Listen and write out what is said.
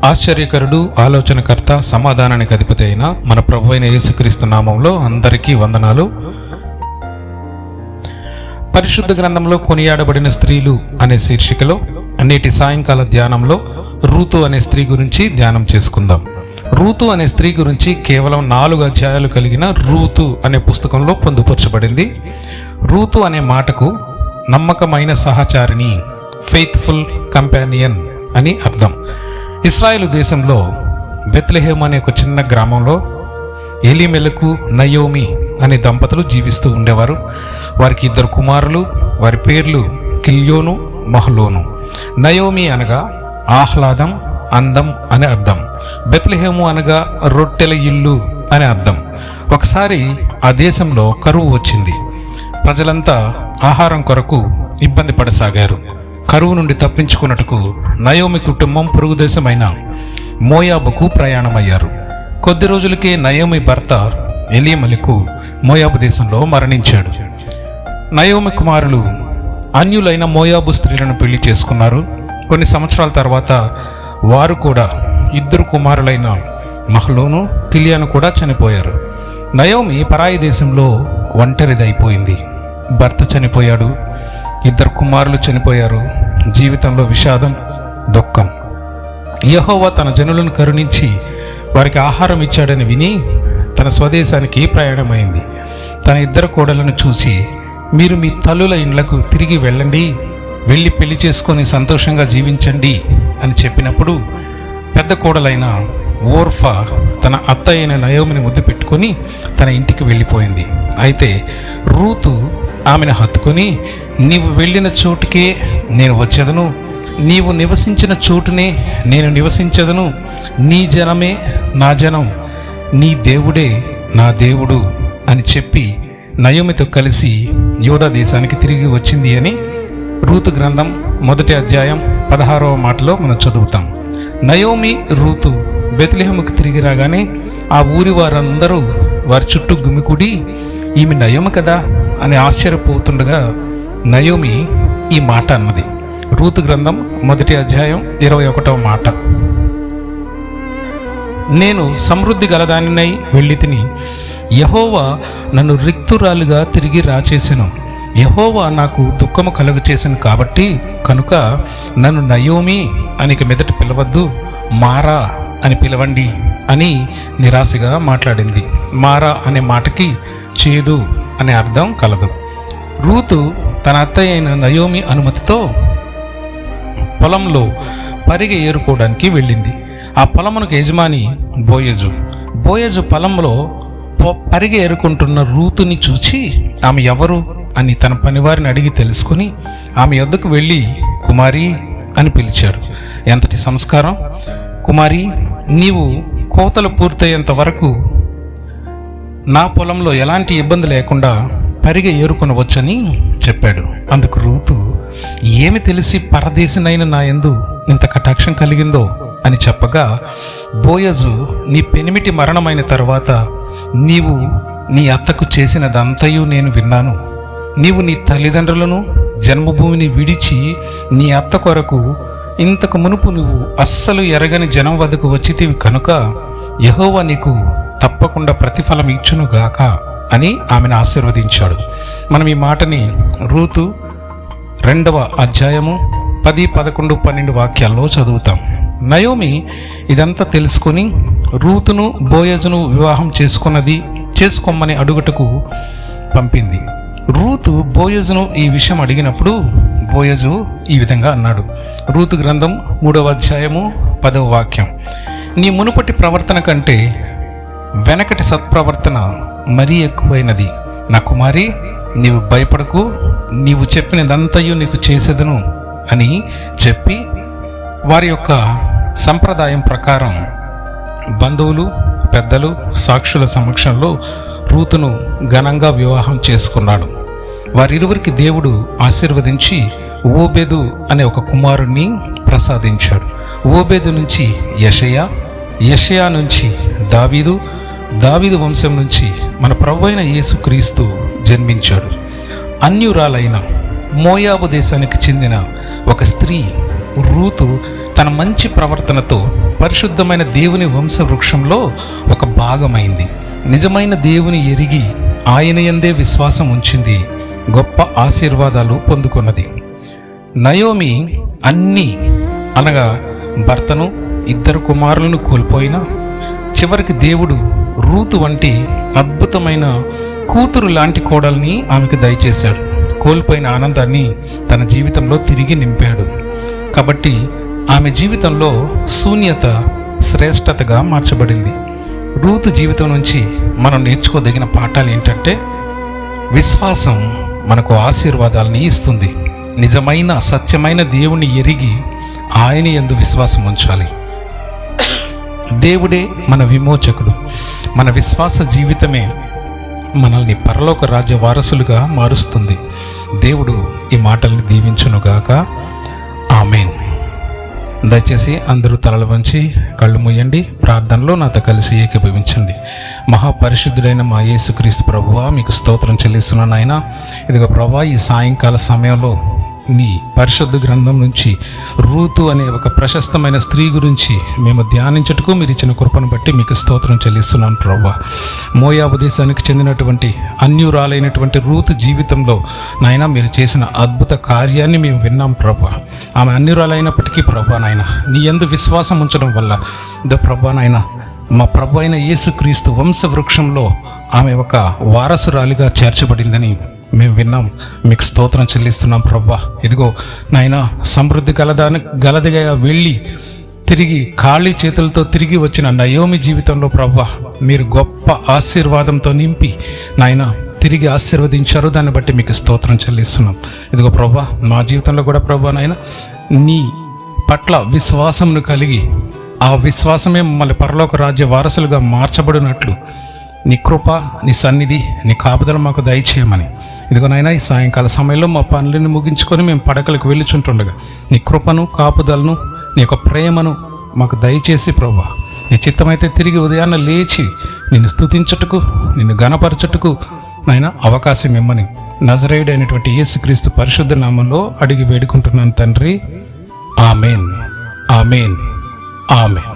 ఆశ్చర్యకరుడు, ఆలోచనకర్త, సమాధానానికి అధిపతి అయిన మన ప్రభువైన యేసుక్రీస్తు నామంలో అందరికీ వందనాలు. పరిశుద్ధ గ్రంథంలో కొనియాడబడిన స్త్రీలు అనే శీర్షికలో నేటి సాయంకాల ధ్యానంలో రూతు అనే స్త్రీ గురించి ధ్యానం చేసుకుందాం. రూతు అనే స్త్రీ గురించి కేవలం 4 అధ్యాయాలు కలిగిన రూతు అనే పుస్తకంలో పొందుపరచబడింది. రూతు అనే మాటకు నమ్మకమైన సహచారిణి, ఫెయిత్ఫుల్ కంపానియన్ అని అర్థం. ఇశ్రాయేలు దేశంలో బెత్లెహేమ్ అనే ఒక చిన్న గ్రామంలో ఎలీమెలకు, నయోమి అనే దంపతులు జీవిస్తూ ఉండేవారు. వారికి 2 కుమారులు. వారి పేర్లు కిల్యోను, మహలోను. నయోమి అనగా ఆహ్లాదం, అందం అని అర్థం. బెత్లెహేము అనగా రొట్టెల ఇల్లు అని అర్థం. ఒకసారి ఆ దేశంలో కరువు వచ్చింది. ప్రజలంతా ఆహారం కొరకు ఇబ్బంది పడసాగారు. కరువు నుండి తప్పించుకున్నట్టుకు నయోమి కుటుంబం పొరుగు దేశమైన మోయాబుకు ప్రయాణమయ్యారు. కొద్ది రోజులకే నయోమి భర్త ఎలీమెలకు మోయాబు దేశంలో మరణించాడు. నయోమి కుమారులు అన్యులైన మోయాబు స్త్రీలను పెళ్లి చేసుకున్నారు. కొన్ని సంవత్సరాల తర్వాత వారు కూడా 2 కుమారులైన మహలోను, కిలియాను కూడా చనిపోయారు. నయోమి పరాయి దేశంలో ఒంటరిదైపోయింది. భర్త చనిపోయాడు, 2 కుమారులు చనిపోయారు. జీవితంలో విషాదం, దుఃఖం. యెహోవా తన జనులను కరుణించి వారికి ఆహారం ఇచ్చాడని విని తన స్వదేశానికి ప్రయాణమైంది. తన 2 కోడలను చూసి, మీరు మీ తల్లుల ఇండ్లకు తిరిగి వెళ్ళండి, వెళ్ళి పెళ్లి చేసుకొని సంతోషంగా జీవించండి అని చెప్పినప్పుడు పెద్ద కోడలైన ఓర్ఫా తన అత్త అయిన నయోమిని ముద్దు పెట్టుకొని తన ఇంటికి వెళ్ళిపోయింది. అయితే రూతు ఆమెను హత్తుకొని, నీవు వెళ్ళిన చోటుకే నేను వచ్చేదను, నీవు నివసించిన చోటునే నేను నివసించదను, నీ జనమే నా జనం, నీ దేవుడే నా దేవుడు అని చెప్పి నయోమితో కలిసి యూదా దేశానికి తిరిగి వచ్చింది అని రూతు గ్రంథం 1వ అధ్యాయం 16వ మాటలో మనం చదువుతాం. నయోమి, రూతు బెత్లెహేముకు తిరిగి రాగానే ఆ ఊరి వారందరూ వారి చుట్టూ గుమికూడి, ఈమె నయోమి కదా అని ఆశ్చర్యపోతుండగా నయోమి ఈ మాట అన్నది. రూతు గ్రంథం 1వ అధ్యాయం 21వ మాట, నేను సమృద్ధి గలదానినై వెళ్ళి తిని, యెహోవా నన్ను రిక్తురాలుగా తిరిగి రాచేసెను. యెహోవా నాకు దుఃఖము కలుగు చేసెను కాబట్టి కనుక నన్ను నయోమి అని మీదట పిలవద్దు, మారా అని పిలవండి అని నిరాశగా మాట్లాడింది. మారా అనే మాటకి చేదు అనే అర్థం కలదు. రూతు తన అత్తయ్య అయిన నయోమి అనుమతితో పొలంలో పరిగె ఏరుకోవడానికి వెళ్ళింది. ఆ పొలమునకు యజమాని బోయజు. బోయజు పొలంలో పరిగె ఏరుకుంటున్న రూతుని చూచి ఆమె ఎవరు అని తన పనివారిని అడిగి తెలుసుకుని ఆమె యొద్దకు వెళ్ళి, కుమారి అని పిలిచాడు. ఎంతటి సంస్కారం! కుమారి, నీవు కోతలు పూర్తయ్యేంత వరకు నా పొలంలో ఎలాంటి ఇబ్బంది లేకుండా పరిగె ఏరుకొనవచ్చని చెప్పాడు. అందుకు రూతు, ఏమి తెలిసి పరదేశినైన నా యందు ఇంత కటాక్షం కలిగిందో అని చెప్పగా, బోయజు, నీ పెనిమిటి మరణమైన తర్వాత నీవు నీ అత్తకు చేసినదంతయు నేను విన్నాను. నీవు నీ తల్లిదండ్రులను, జన్మభూమిని విడిచి నీ అత్త కొరకు ఇంతకు మునుపు నువ్వు అస్సలు ఎరగని జనం వద్దకు వచ్చితివి కనుక యెహోవా నీకు తప్పకుండా ప్రతిఫలం ఇచ్చునుగాక అని ఆమెను ఆశీర్వదించాడు. మనం ఈ మాటని రూతు 2వ అధ్యాయము 10, 11, 12 వాక్యాల్లో చదువుతాం. నయోమి ఇదంతా తెలుసుకొని రూతును, బోయజును వివాహం చేసుకోమని అడుగుటకు పంపింది. రూతు బోయజును ఈ విషయం అడిగినప్పుడు బోయజు ఈ విధంగా అన్నాడు. రూతు గ్రంథం 3వ అధ్యాయము 10వ వాక్యం, నీ మునుపటి ప్రవర్తన కంటే వెనకటి సత్ప్రవర్తన మరీ ఎక్కువైనది. నా కుమారి, నీవు భయపడకు, నీవు చెప్పినదంతయు నీకు చేసేదను అని చెప్పి వారి యొక్క సంప్రదాయం ప్రకారం బంధువులు, పెద్దలు, సాక్షుల సమక్షంలో రూతును ఘనంగా వివాహం చేసుకున్నాడు. వారిరువురికి దేవుడు ఆశీర్వదించి ఓబేదు అనే ఒక కుమారుణ్ణి ప్రసాదించాడు. ఓబేదు నుంచి యెషయా, యెషయా నుంచి దావీదు, దావీదు వంశం నుంచి మన ప్రభువైన యేసుక్రీస్తు జన్మించాడు. అన్యురాలైన మోయాబు దేశానికి చెందిన ఒక స్త్రీ రూతు తన మంచి ప్రవర్తనతో పరిశుద్ధమైన దేవుని వంశవృక్షంలో ఒక భాగమైంది. నిజమైన దేవుని ఎరిగి ఆయన యందే విశ్వాసం ఉంచింది. గొప్ప ఆశీర్వాదాలు పొందుకున్నది. నయోమి అన్నీ అనగా భర్తను, 2 కుమారులను కోల్పోయినా చివరికి దేవుడు రూతు వంటి అద్భుతమైన కూతురు లాంటి కోడల్ని ఆమెకు దయచేశాడు. కోల్పోయిన ఆనందాన్ని తన జీవితంలో తిరిగి నింపాడు. కాబట్టి ఆమె జీవితంలో శూన్యత శ్రేష్టతగా మార్చబడింది. రూతు జీవితం నుంచి మనం నేర్చుకోదగిన పాఠాలు ఏంటంటే, విశ్వాసం మనకు ఆశీర్వాదాలని ఇస్తుంది. నిజమైన సత్యమైన దేవుని ఎరిగి ఆయన యందు విశ్వాసం ఉంచాలి. దేవుడే మన విమోచకుడు. మన విశ్వాస జీవితమే మనల్ని పరలోక రాజ్య వారసులుగా మారుస్తుంది. దేవుడు ఈ మాటల్ని దీవించునుగాక. ఆమేన్. దయచేసి అందరూ తలలు వంచి కళ్ళు మూయండి. ప్రార్థనలో నాతో కలిసి ఏకీభవించండి. మహాపరిశుద్ధుడైన మా యేసుక్రీస్తు ప్రభువా, మీకు స్తోత్రం చెల్లిస్తున్నాను నాయన. ఇదిగో ప్రభువా, ఈ సాయంకాల సమయంలో నీ పరిశుద్ధ గ్రంథం నుంచి రూతు అనే ఒక ప్రశస్తమైన స్త్రీ గురించి మేము ధ్యానించుటకు మీరు ఇచ్చిన కృపను బట్టి మీకు స్తోత్రం చెల్లిస్తున్నాను ప్రభువా. మోయాబు దేశానికి చెందినటువంటి అన్యురాలైనటువంటి రూతు జీవితంలో నాయన మీరు చేసిన అద్భుత కార్యాన్ని మేము విన్నాం ప్రభువా. ఆమె అన్యురాలైనప్పటికీ ప్రభువా నాయన నీ యందు విశ్వాసం ఉంచడం వల్ల ప్రభువా నాయన మా ప్రభు అయిన యేసుక్రీస్తు వంశవృక్షంలో ఆమె ఒక వారసురాలిగా చేర్చబడిందని మేము విన్నాం. మీకు స్తోత్రం చెల్లిస్తున్నాం ప్రభువా. ఇదిగో నాయన సమృద్ధి గలదిగా వెళ్ళి తిరిగి ఖాళీ చేతులతో తిరిగి వచ్చిన నయోమి జీవితంలో ప్రభువా మీరు గొప్ప ఆశీర్వాదంతో నింపి నాయన తిరిగి ఆశీర్వదించారు. దాన్ని బట్టి మీకు స్తోత్రం చెల్లిస్తున్నాం. ఇదిగో ప్రభువా, మా జీవితంలో కూడా ప్రభువా నాయన నీ పట్ల విశ్వాసమును కలిగి ఆ విశ్వాసమే మమ్మల్ని పరలోక రాజ్య వారసులుగా మార్చబడినట్లు నీ కృప, నీ సన్నిధి, నీ కాపుదల మాకు దయచేయమని ఇదిగోనైనా ఈ సాయంకాల సమయంలో మా పనులను ముగించుకొని మేము పడకలకు వెళ్ళుచుంటుండగా నీ కృపను, కాపుదలను, నీ యొక్క ప్రేమను మాకు దయచేసి ప్రభువా, నీ చిత్తమైతే తిరిగి ఉదయాన్నే లేచి నిన్ను స్తుతించుటకు, నిన్ను ఘనపరచుటకు నాయన అవకాశం ఇమ్మని నజరేయుడైనటువంటి యేసుక్రీస్తు పరిశుద్ధ నామంలో అడిగి వేడుకుంటున్నాను తండ్రి. ఆమేన్, ఆమేన్, ఆమేన్.